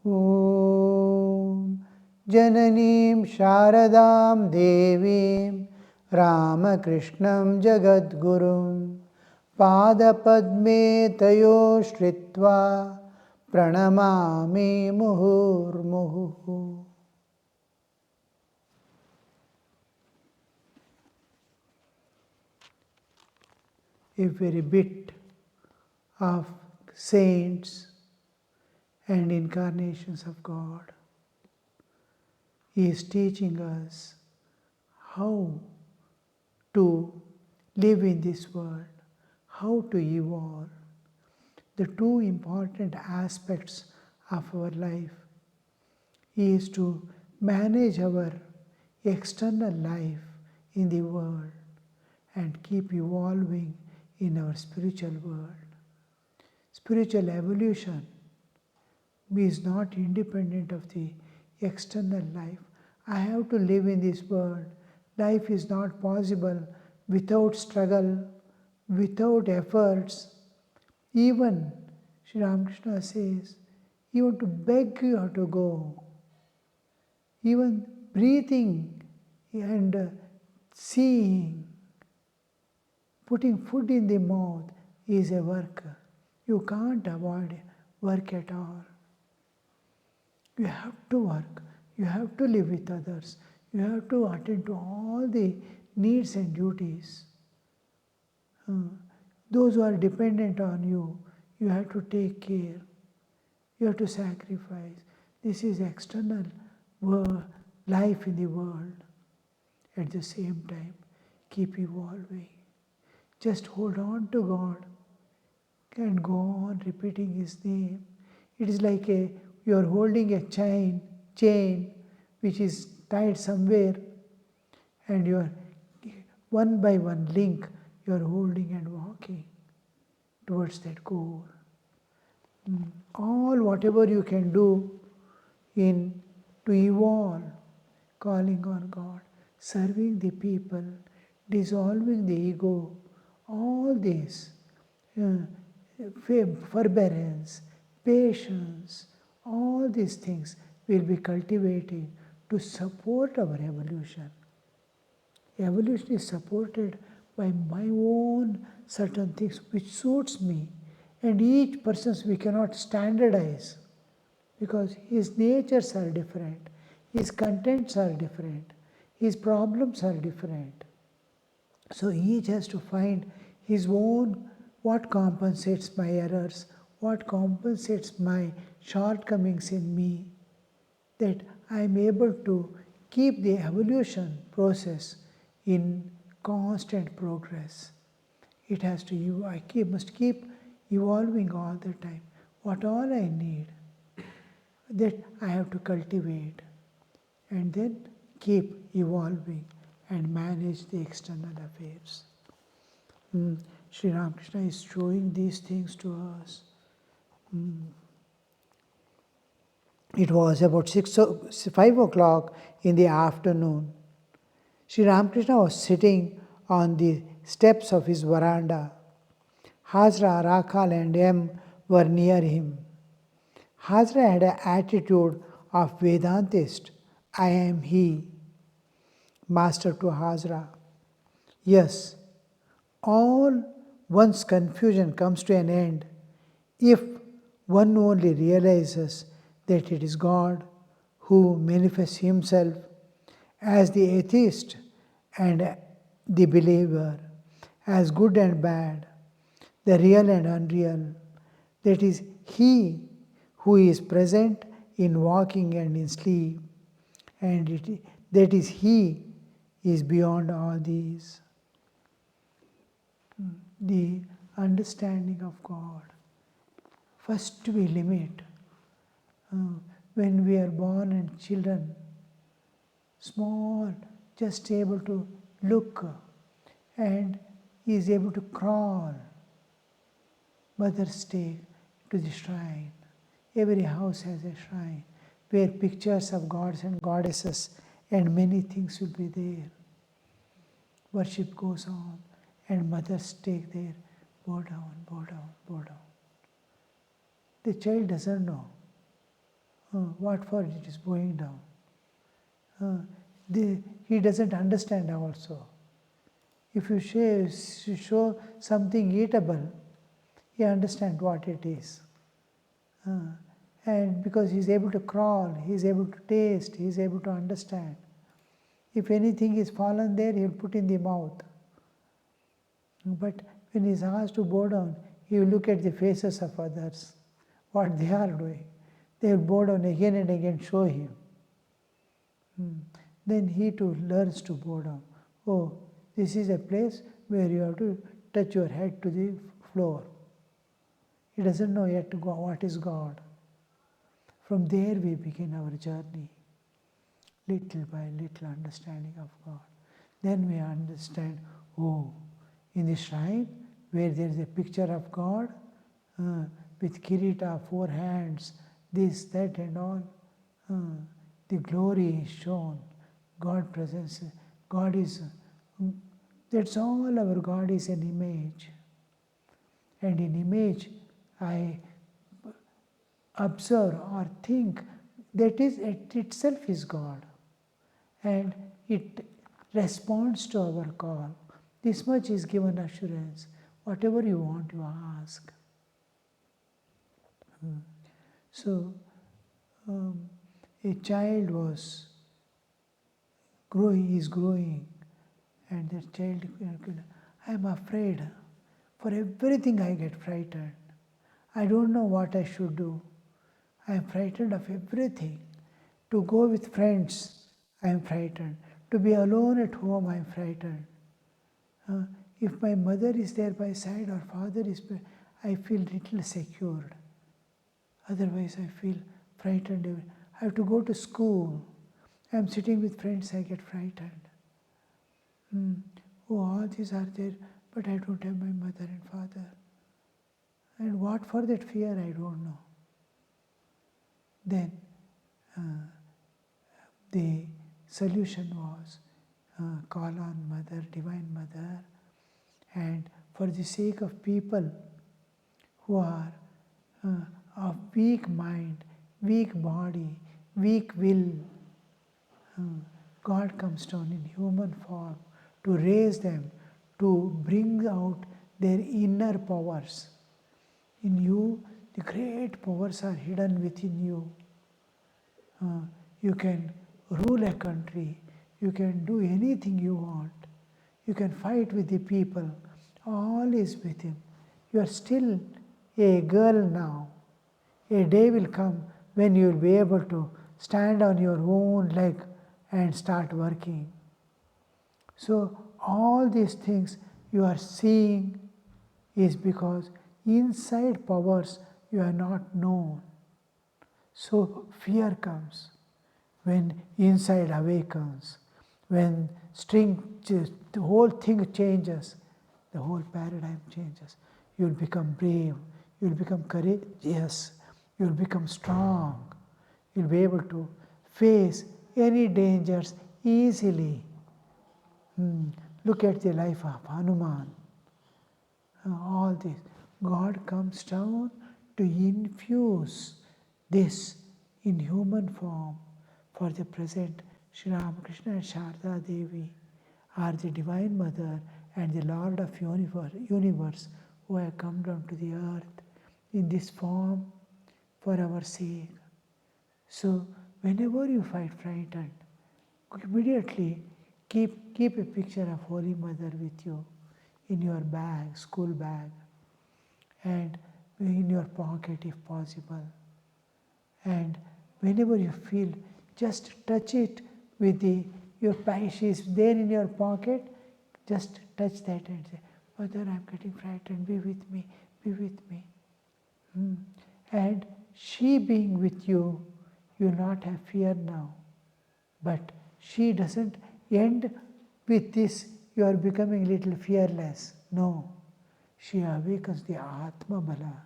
Om Jananim Sharadam Devim Ramakrishnam Jagadgurum Padapadme Tayo Shritva Pranamami Muhurmuhu. A very bit of saints and incarnations of God. He is teaching us how to live in this world, how to evolve. The two important aspects of our life is to manage our external life in the world and keep evolving in our spiritual world. Spiritual evolution is not independent of the external life. I have to live in this world. Life is not possible without struggle, without efforts. Even Sri Ramakrishna says, even to beg you have to go. Even breathing and seeing, putting food in the mouth is a work. You can't avoid work at all. You have to work. You have to live with others. You have to attend to all the needs and duties. Those who are dependent on you, you have to take care. You have to sacrifice. This is external life in the world. At the same time, keep evolving. Just hold on to God and go on repeating His name. It is like you are holding a chain which is tied somewhere, and you are one by one link you are holding and walking towards that goal. All whatever you can do to evolve, calling on God, serving the people, dissolving the ego, all this, forbearance, patience, all these things will be cultivated to support our evolution. Evolution is supported by my own certain things which suits me, and each person's we cannot standardize because his natures are different, his contents are different, his problems are different. So each has to find his own, what compensates my errors, what compensates my shortcomings in me, that I am able to keep the evolution process in constant progress. It has to, must keep evolving all the time. What all I need, that I have to cultivate and then keep evolving and manage the external affairs. Sri Ramakrishna is showing these things to us. It was about 5 o'clock in the afternoon. Sri Ramakrishna was sitting on the steps of his veranda. Hazra, Rakal and M were near him. Hazra had an attitude of Vedantist. I am he. Master to Hazra. Yes, all one's confusion comes to an end if one only realizes that it is God who manifests Himself as the atheist and the believer, as good and bad, the real and unreal. That is He who is present in walking and in sleep, and that is He is beyond all these. The understanding of God. First we limit. When we are born and children, small, just able to look and is able to crawl. Mothers take to the shrine. Every house has a shrine where pictures of gods and goddesses and many things will be there. Worship goes on and mothers take their bow down, bow down, bow down. The child doesn't know. What for it is going down? He doesn't understand also. If you show something eatable, he understands what it is. And because he is able to crawl, he is able to taste, he is able to understand. If anything is fallen there, he will put in the mouth. But when he is asked to bow down, he will look at the faces of others, what they are doing. They will bow down again and again, show him. Then he too learns to bow down. Oh, this is a place where you have to touch your head to the floor. He doesn't know yet what is God. From there we begin our journey, little by little understanding of God. Then we understand, oh, in the shrine where there is a picture of God with kirita, 4 hands, this, that and all, the glory is shown. God presence, God is, that's all our God is an image. And in image, I observe or think that is it itself is God. And it responds to our call. This much is given assurance. Whatever you want, you ask. So, a child was growing, is growing, and the child, I am afraid. For everything I get frightened. I don't know what I should do. I am frightened of everything. To go with friends, I am frightened. To be alone at home, I am frightened. If my mother is there by side or father is by, I feel little secured. Otherwise, I feel frightened. I have to go to school. I am sitting with friends, I get frightened. Oh, all these are there, but I don't have my mother and father. And what for that fear, I don't know. Then the solution was call on Mother, Divine Mother, and for the sake of people who are of weak mind, weak body, weak will, God comes down in human form to raise them, to bring out their inner powers. In you, the great powers are hidden within you. You can rule a country, you can do anything you want, you can fight with the people, all is within. You are still a girl now. A day will come when you will be able to stand on your own leg and start working. So all these things you are seeing is because inside powers you are not known. So fear comes when inside awakens, when the whole thing changes, the whole paradigm changes. You will become brave, you will become courageous, you will become strong, you will be able to face any dangers easily. Look at the life of Hanuman. All this. God comes down to infuse this in human form. For the present, Sri Ramakrishna and Sharda Devi are the Divine Mother and the Lord of universe who have come down to the earth in this form for our sake. So whenever you find frightened, immediately keep a picture of Holy Mother with you in your bag, school bag, and in your pocket if possible. And whenever you feel, just touch it with your she is there in your pocket, just touch that and say, Mother, I'm getting frightened, be with me, be with me. And she being with you, you will not have fear now. But she doesn't end with this, you are becoming little fearless. No. She awakens the Atma Bala.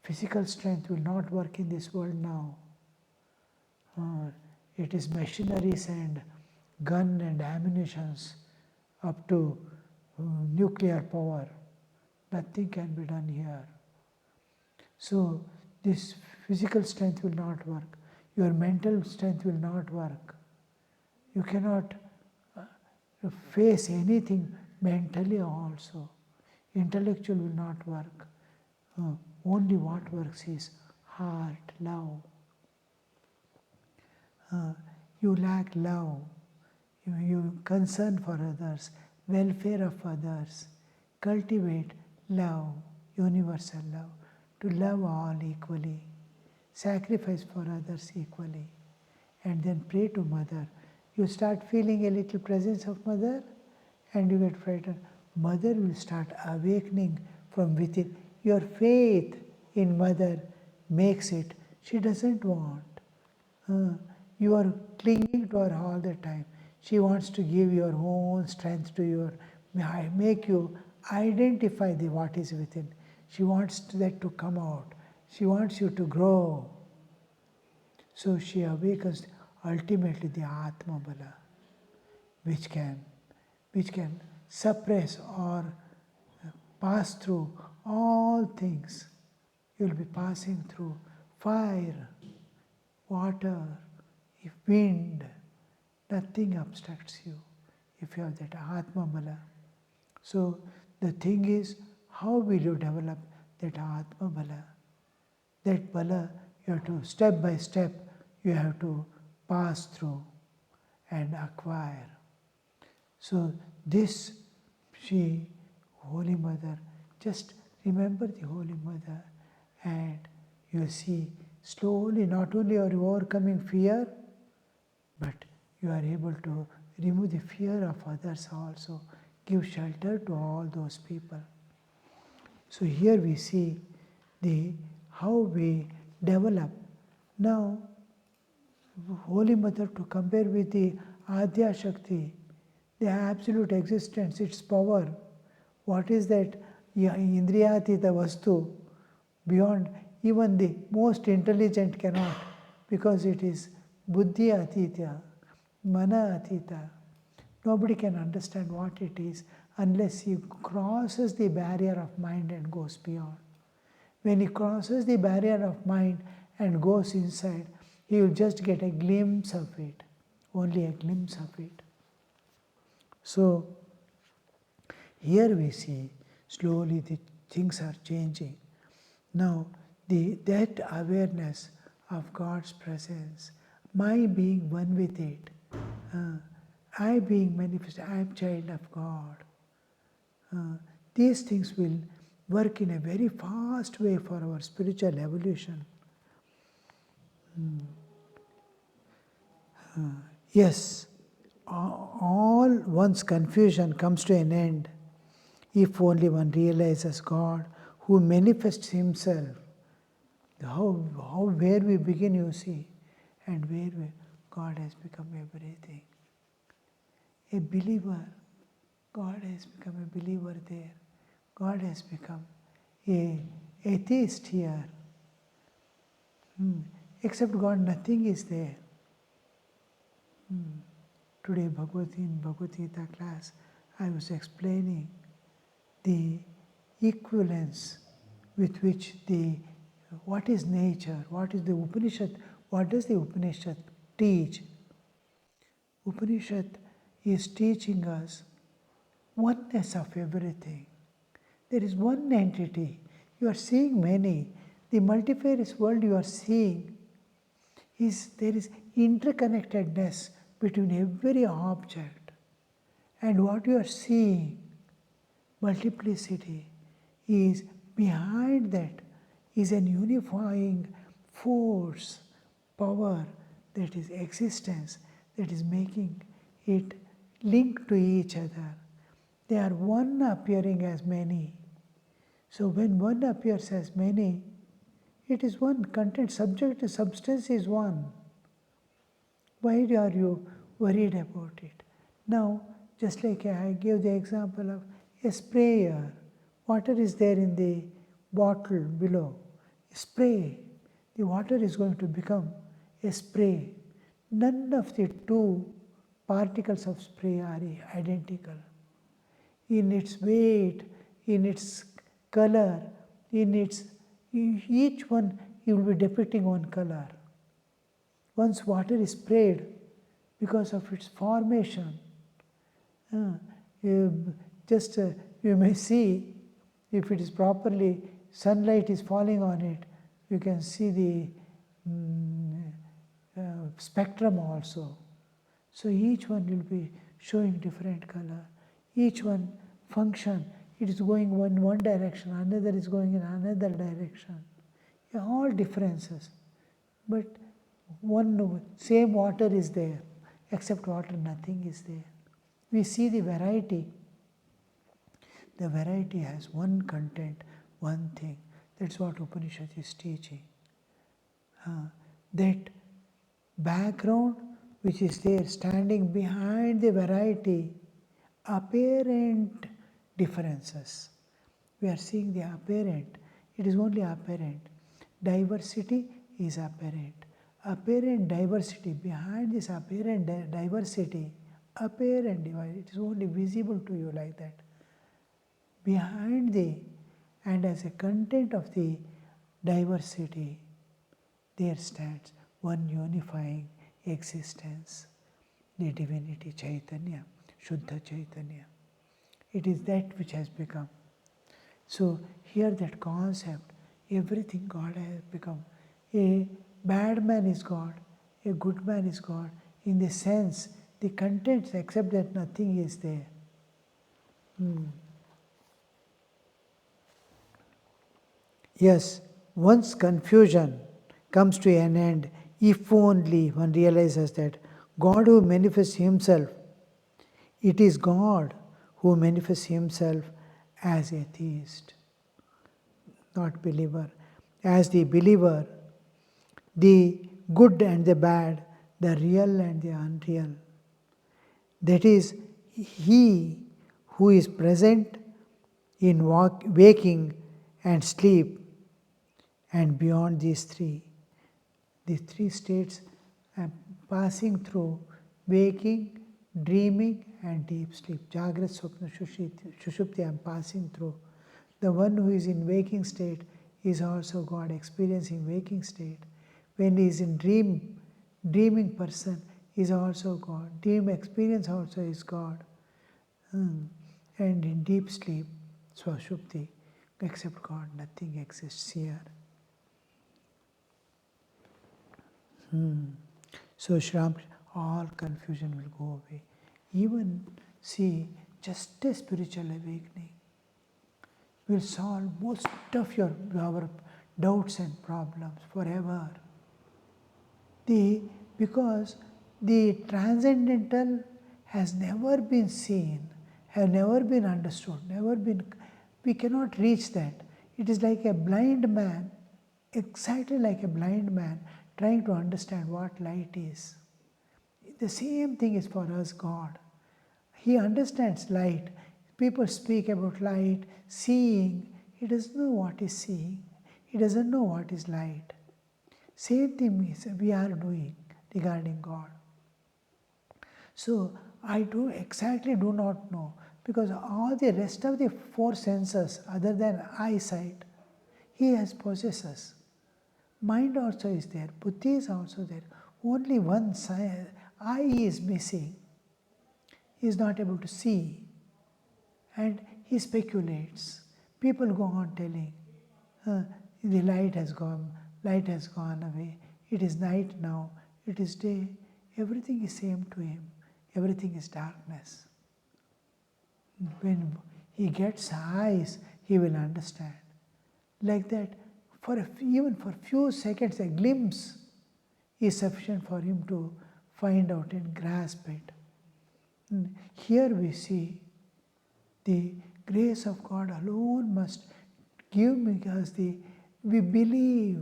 Physical strength will not work in this world now. It is machineries and gun and ammunitions up to nuclear power. Nothing can be done here. So this physical strength will not work. Your mental strength will not work. You cannot face anything mentally also. Intellectual will not work. Only what works is heart, love. You lack love. You concern for others, welfare of others. Cultivate love, universal love, to love all equally. Sacrifice for others equally. And then pray to Mother. You start feeling a little presence of Mother and you get frightened. Mother will start awakening from within. Your faith in Mother makes it. She doesn't want. You are clinging to her all the time. She wants to give your own strength to your, make you identify what is within. She wants that to come out. She wants you to grow. So she awakens ultimately the Atma Bala, which can suppress or pass through all things. You will be passing through fire, water, wind. Nothing obstructs you if you have that Atma Bala. So the thing is, how will you develop that Atma Bala? That Bala, you have to, step by step, you have to pass through and acquire. So this, she, Holy Mother, just remember the Holy Mother and you see slowly not only are you overcoming fear, but you are able to remove the fear of others also, give shelter to all those people. So here we see how we develop. Now, Holy Mother, to compare with the Adya Shakti, the absolute existence, its power, what is that Indriyatita Vastu, beyond even the most intelligent cannot, because it is Buddhi Atitya, Mana Atita. Nobody can understand what it is unless he crosses the barrier of mind and goes beyond. When he crosses the barrier of mind and goes inside, he will just get a glimpse of it, only a glimpse of it. So, here we see slowly the things are changing. Now, that awareness of God's presence, my being one with it, I being manifested, I am child of God. These things will work in a very fast way for our spiritual evolution. Yes, all one's confusion comes to an end if only one realizes God who manifests Himself. Where we begin, you see, and God has become everything. A believer, God has become a believer there. God has become a atheist here. Except God, nothing is there. Today, in Bhagavad Gita class, I was explaining the equivalence with which what is nature, what is the Upanishad, what does the Upanishad teach? Upanishad is teaching us oneness of everything. There is one entity. You are seeing many. The multifarious world you are seeing there is interconnectedness between every object. And what you are seeing, multiplicity, is behind that is an unifying force, power, that is existence, that is making it link to each other. They are one appearing as many. So when one appears as many, it is one. Content, subject, substance is one. Why are you worried about it? Now, just like I gave the example of a sprayer. Water is there in the bottle below. Spray. The water is going to become a spray. None of the two particles of spray are identical. In its weight, in its color, each one he will be depicting one color. Once water is sprayed, because of its formation, you you may see, if it is properly, sunlight is falling on it, you can see the spectrum also. So each one will be showing different color. Each one function, it is going in one direction, another is going in another direction. All differences. But one same water is there, except water nothing is there. We see the variety. The variety has one content, one thing. That's what Upanishad is teaching. That background which is there, standing behind the variety, apparent differences. We are seeing the apparent. It is only apparent. Diversity is apparent. Apparent diversity, behind this apparent diversity, apparent diversity, it is only visible to you like that. Behind the, and as a content of the diversity, there stands one unifying existence, the divinity Chaitanya, Shuddha Chaitanya. It is that which has become. So here that concept, everything God has become. A bad man is God, a good man is God, in the sense, the contents, except that nothing is there. Yes, once confusion comes to an end, if only one realizes that God who manifests himself, it is God who manifests himself as a theist, not believer. As the believer, the good and the bad, the real and the unreal. That is, he who is present in waking and sleep, and beyond these three states, passing through waking, dreaming and deep sleep. Jagrat, Swapna, Sushupti, I am passing through. The one who is in waking state is also God, experiencing waking state. When he is in dreaming person is also God. Dream experience also is God. And in deep sleep, Swashupti, except God, nothing exists here. So Shram, all confusion will go away. Even see, just a spiritual awakening will solve most of our doubts and problems forever. Because the transcendental has never been seen, have never been understood, we cannot reach that. It is like a blind man, exactly like a blind man trying to understand what light is. The same thing is for us, God. He understands light. People speak about light, seeing. He doesn't know what is seeing. He doesn't know what is light. Same thing we are doing regarding God. So I do not know, because all the rest of the four senses other than eyesight, he has possesses. Mind also is there, buddhi is also there. Only one eye is missing. He is not able to see. And he speculates. People go on telling, the light has gone away. It is night now, it is day. Everything is same to him. Everything is darkness. When he gets eyes, he will understand. Like that, even for few seconds, a glimpse is sufficient for him to find out and grasp it. Here we see the grace of God alone must give us we believe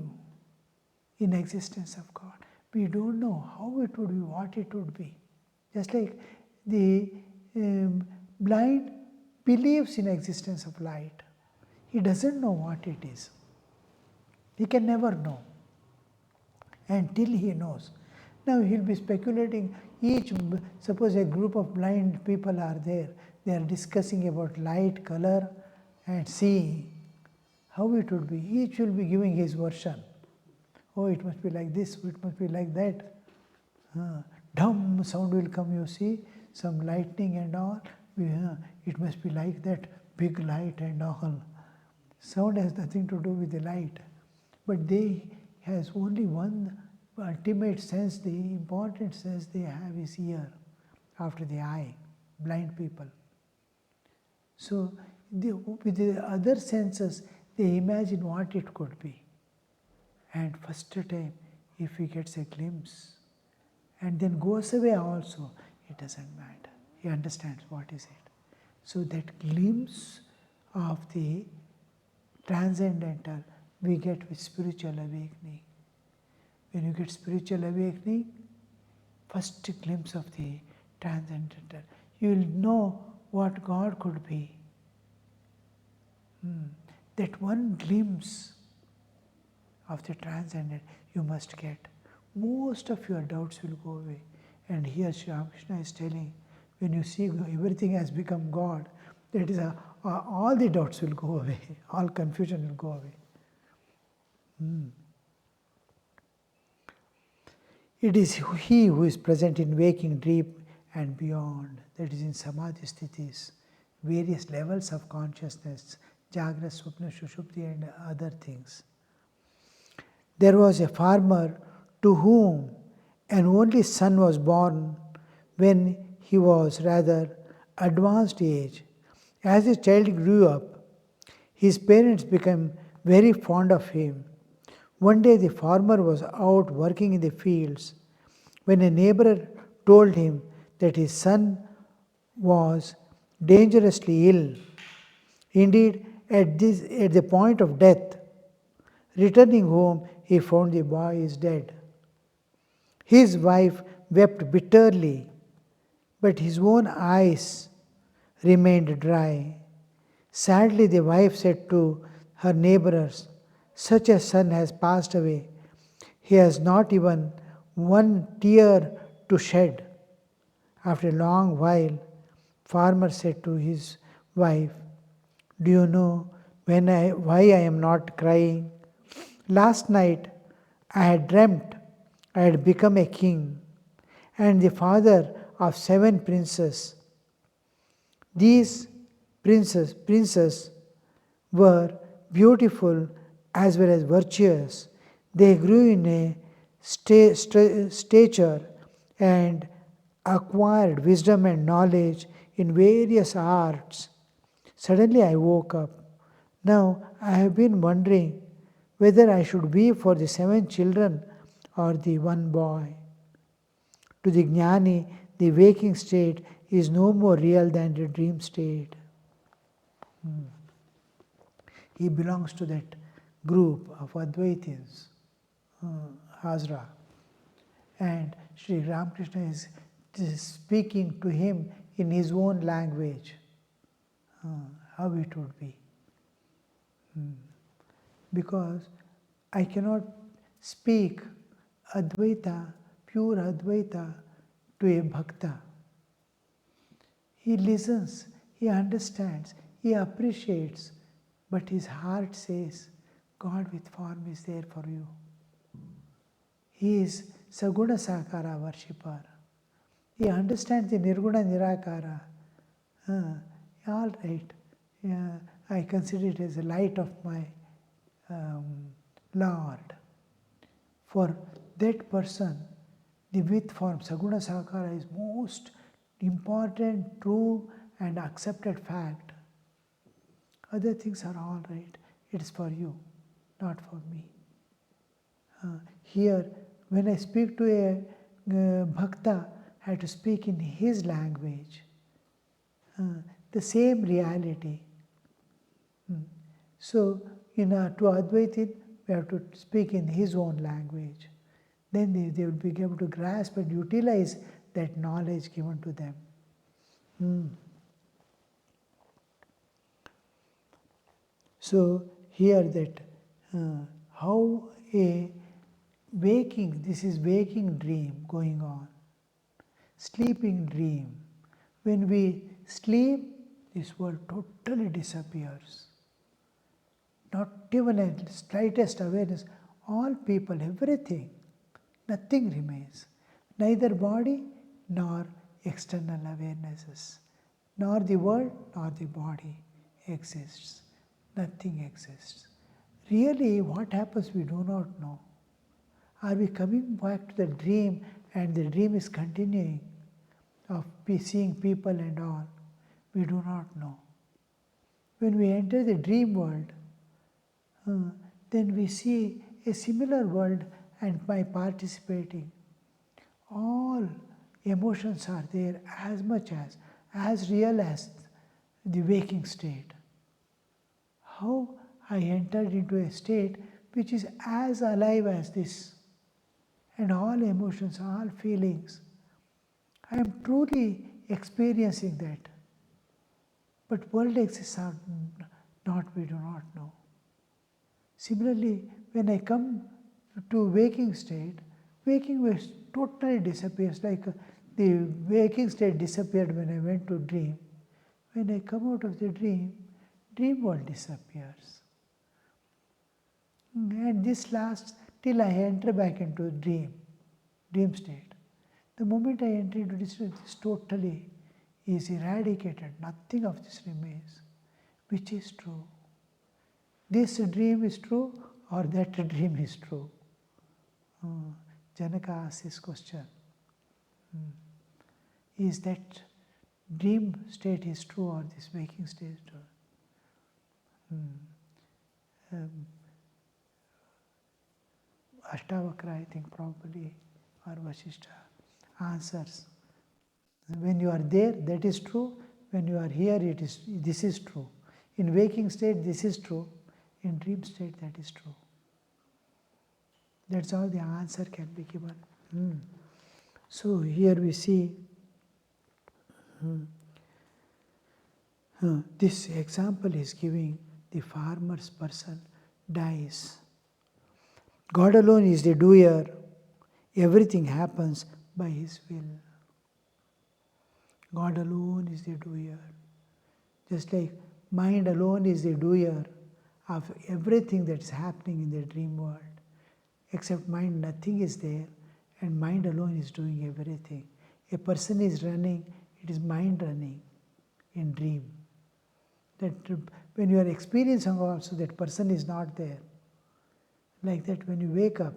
in existence of God. We don't know how it would be, what it would be. Just like the blind believes in existence of light. He doesn't know what it is. He can never know until he knows. Now he'll be speculating. Suppose a group of blind people are there. They are discussing about light, color and seeing. How it would be. Each will be giving his version. Oh, it must be like this, it must be like that. Dum sound will come, you see, some lightning and all. It must be like that, big light and all. Sound has nothing to do with the light. But they has only one ultimate sense, the important sense they have is ear, after the eye, blind people. So with the other senses, they imagine what it could be. And first time, if he gets a glimpse, and then goes away also, it doesn't matter. He understands what is it. So that glimpse of the transcendental we get with spiritual awakening. When you get spiritual awakening, first glimpse of the transcendental, you will know what God could be. That one glimpse of the transcendent you must get. Most of your doubts will go away. And here Sri Ramakrishna is telling, when you see everything has become God, that is all the doubts will go away, all confusion will go away. It is He who is present in waking, dream and beyond, that is in Samadhi sthitis, various levels of consciousness, Jagra, Swapna, Shushupti and other things. There was a farmer to whom an only son was born when he was rather advanced age. As the child grew up, his parents became very fond of him. One day the farmer was out working in the fields when a neighbor told him that his son was dangerously ill. Indeed, at the point of death. Returning home, he found the boy is dead. His wife wept bitterly, but his own eyes remained dry. Sadly, the wife said to her neighbors, "Such a son has passed away. He has not even one tear to shed." After a long while, farmer said to his wife, "Do you know why I am not crying? Last night I had dreamt I had become a king and the father of 7 princes. These princes were beautiful as well as virtuous. They grew in a stature and acquired wisdom and knowledge in various arts. Suddenly I woke up. Now I have been wondering whether I should weep for the 7 children or the one boy. To the jnani, the waking state is no more real than the dream state." He belongs to that group of Advaitins, Hazra. And Sri Ramakrishna is speaking to him in his own language, how it would be. Because I cannot speak Advaita, pure Advaita, to a Bhakta. He listens, he understands, he appreciates, but his heart says, God with form is there for you. He is Saguna Sakara worshipper. He understands the Nirguna Nirakara. All right, I consider it as the light of my Lord. For that person, the with form, Saguna Sakara, is most important, true and accepted fact. Other things are all right. It is for you, not for me. Here, when I speak to a Bhakta, I have to speak in his language. The same reality. So, to Advaitin, we have to speak in his own language. Then they will be able to grasp and utilize that knowledge given to them. So, here that how a waking, this is waking dream going on, sleeping dream. When we sleep, this world totally disappears. Not even a slightest awareness, all people, everything, nothing remains. Neither body nor external awarenesses, nor the world nor the body exists. Nothing exists. Really, what happens we do not know. Are we coming back to the dream and the dream is continuing of seeing people and all? We do not know. When we enter the dream world, then we see a similar world, and by participating, all emotions are there as much as real as the waking state. How I entered into a state which is as alive as this, and all emotions, all feelings. I am truly experiencing that. But world exists or not, we do not know. Similarly, when I come to waking state, waking totally disappears, like the waking state disappeared when I went to dream. When I come out of the dream world disappears. And this lasts till I enter back into dream state. The moment I enter into this totally is eradicated, nothing of this remains. Which is true? This dream is true or that dream is true? Janaka asks this question. Is that dream state is true or this waking state is true? Ashtavakra, I think probably, or Vasishta answers. When you are there, that is true. When you are here, this is true. In waking state, this is true. In dream state, that is true. That's how the answer can be given. So here we see this example is giving the farmer's person dies. God alone is the doer. Everything happens by His will. God alone is the doer. Just like mind alone is the doer of everything that's happening in the dream world. Except mind, nothing is there, and mind alone is doing everything. A person is running, it is mind running in dream. That when you are experiencing also, that person is not there. Like that, when you wake up,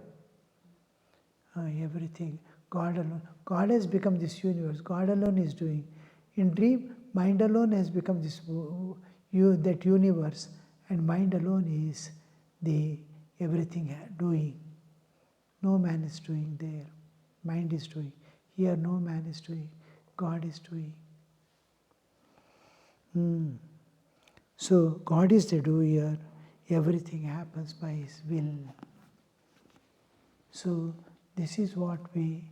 everything, God alone. God has become this universe. God alone is doing. In dream, mind alone has become this that universe, and mind alone is the everything doing. No man is doing there. Mind is doing. Here, no man is doing. God is doing. So God is the doer. Everything happens by His will. So this is what we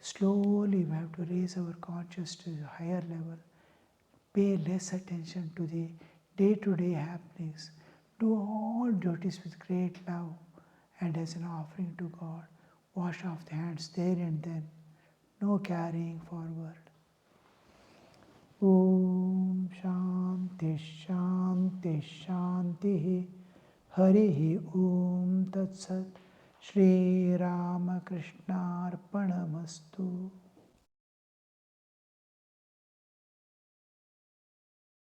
slowly we have to raise our consciousness to a higher level. Pay less attention to the day-to-day happenings. Do all duties with great love and as an offering to God. Wash off the hands there and then. No carrying forward. Om Shanti Shanti Shanti Harihi Om Tat Sat Shri Ramakrishna Arpanamastu.